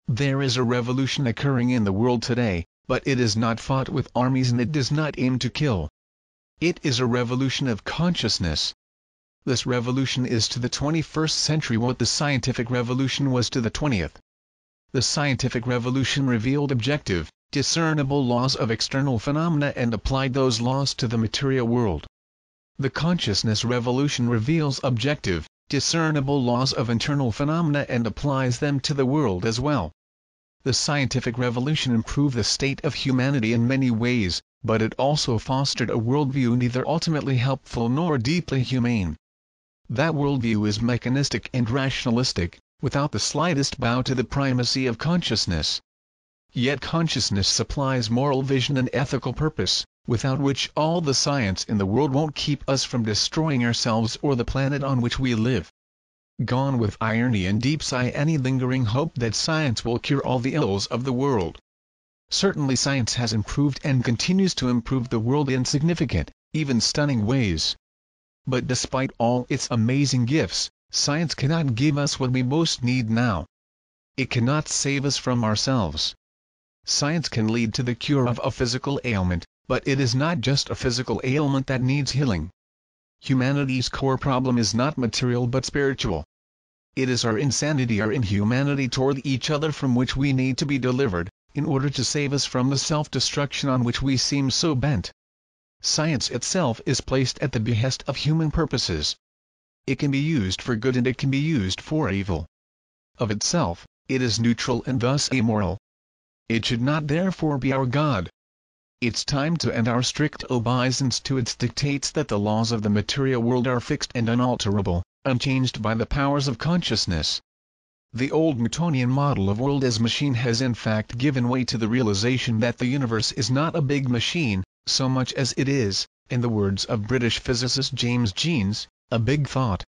There is a revolution occurring in the world today, but it is not fought with armies and it does not aim to kill. It is a revolution of consciousness. This revolution is to the 21st century what the scientific revolution was to the 20th. The scientific revolution revealed objective, discernible laws of external phenomena and applied those laws to the material world. The consciousness revolution reveals objective, discernible laws of internal phenomena and applies them to the world as well. The scientific revolution improved the state of humanity in many ways, but it also fostered a worldview neither ultimately helpful nor deeply humane. That worldview is mechanistic and rationalistic, without the slightest bow to the primacy of consciousness. Yet consciousness supplies moral vision and ethical purpose, without which all the science in the world won't keep us from destroying ourselves or the planet on which we live. Gone with irony and deep sigh any lingering hope that science will cure all the ills of the world. Certainly science has improved and continues to improve the world in significant, even stunning ways. But despite all its amazing gifts, science cannot give us what we most need now. It cannot save us from ourselves. Science can lead to the cure of a physical ailment, but it is not just a physical ailment that needs healing. Humanity's core problem is not material but spiritual. It is our insanity, our inhumanity toward each other from which we need to be delivered, in order to save us from the self-destruction on which we seem so bent. Science itself is placed at the behest of human purposes. It can be used for good and it can be used for evil. Of itself, it is neutral and thus amoral. It should not therefore be our God. It's time to end our strict obeisance to its dictates that the laws of the material world are fixed and unalterable, unchanged by the powers of consciousness. The old Newtonian model of world as machine has in fact given way to the realization that the universe is not a big machine, so much as it is, in the words of British physicist James Jeans, a big thought.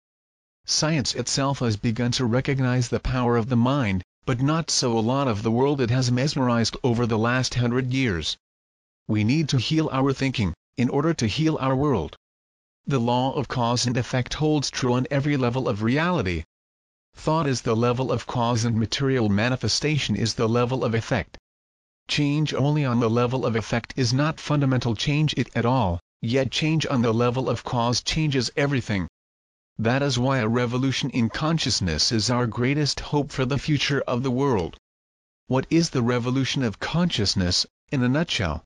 Science itself has begun to recognize the power of the mind, but not so a lot of the world it has mesmerized over the last 100 years. We need to heal our thinking, in order to heal our world. The law of cause and effect holds true on every level of reality. Thought is the level of cause and material manifestation is the level of effect. Change only on the level of effect is not fundamental change at all, yet change on the level of cause changes everything. That is why a revolution in consciousness is our greatest hope for the future of the world. What is the revolution of consciousness, in a nutshell?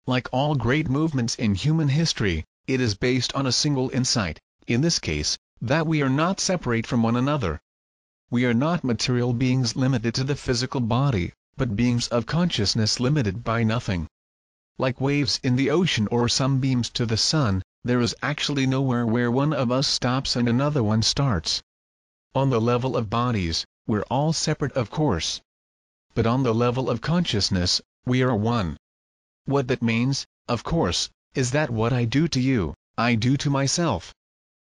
Like all great movements in human history, it is based on a single insight, in this case, that we are not separate from one another. We are not material beings limited to the physical body, but beings of consciousness limited by nothing. Like waves in the ocean or sunbeams to the sun, there is actually nowhere where one of us stops and another one starts. On the level of bodies, we're all separate of course. But on the level of consciousness, we are one. What that means, of course, is that what I do to you, I do to myself.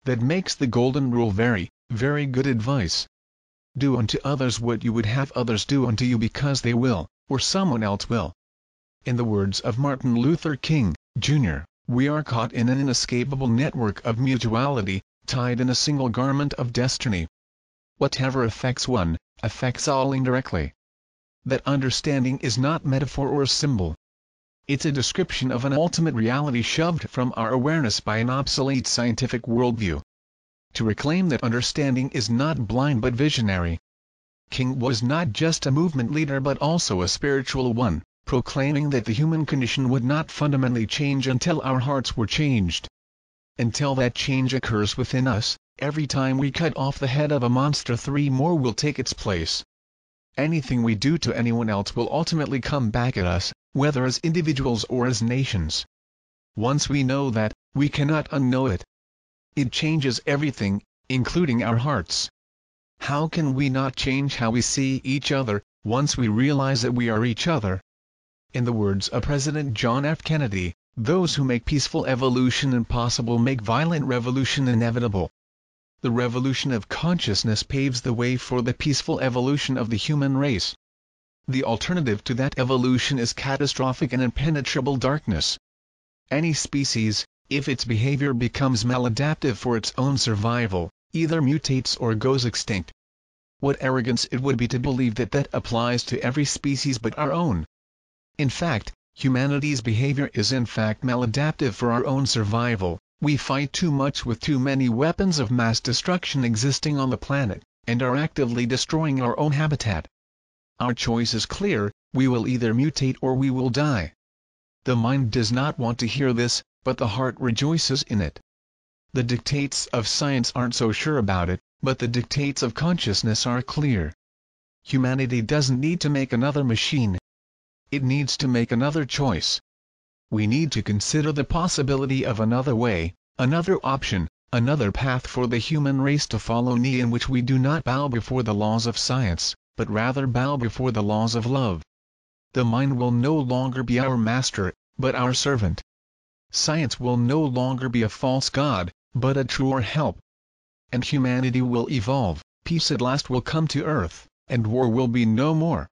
That makes the golden rule very, very good advice. Do unto others what you would have others do unto you because they will, or someone else will. In the words of Martin Luther King, Jr., we are caught in an inescapable network of mutuality, tied in a single garment of destiny. Whatever affects one, affects all indirectly. That understanding is not metaphor or symbol. It's a description of an ultimate reality shoved from our awareness by an obsolete scientific worldview. To reclaim that understanding is not blind but visionary. King was not just a movement leader but also a spiritual one, proclaiming that the human condition would not fundamentally change until our hearts were changed. Until that change occurs within us, every time we cut off the head of a monster 3 more will take its place. Anything we do to anyone else will ultimately come back at us, whether as individuals or as nations. Once we know that, we cannot unknow it. It changes everything, including our hearts. How can we not change how we see each other, once we realize that we are each other? In the words of President John F. Kennedy, those who make peaceful evolution impossible make violent revolution inevitable. The revolution of consciousness paves the way for the peaceful evolution of the human race. The alternative to that evolution is catastrophic and impenetrable darkness. Any species, if its behavior becomes maladaptive for its own survival, either mutates or goes extinct. What arrogance it would be to believe that that applies to every species but our own. In fact, humanity's behavior is in fact maladaptive for our own survival. We fight too much with too many weapons of mass destruction existing on the planet, and are actively destroying our own habitat. Our choice is clear: we will either mutate or we will die. The mind does not want to hear this, but the heart rejoices in it. The dictates of science aren't so sure about it, but the dictates of consciousness are clear. Humanity doesn't need to make another machine. It needs to make another choice. We need to consider the possibility of another way, another option, another path for the human race to follow, in which we do not bow before the laws of science, but rather bow before the laws of love. The mind will no longer be our master, but our servant. Science will no longer be a false god, but a truer help. And humanity will evolve, peace at last will come to earth, and war will be no more.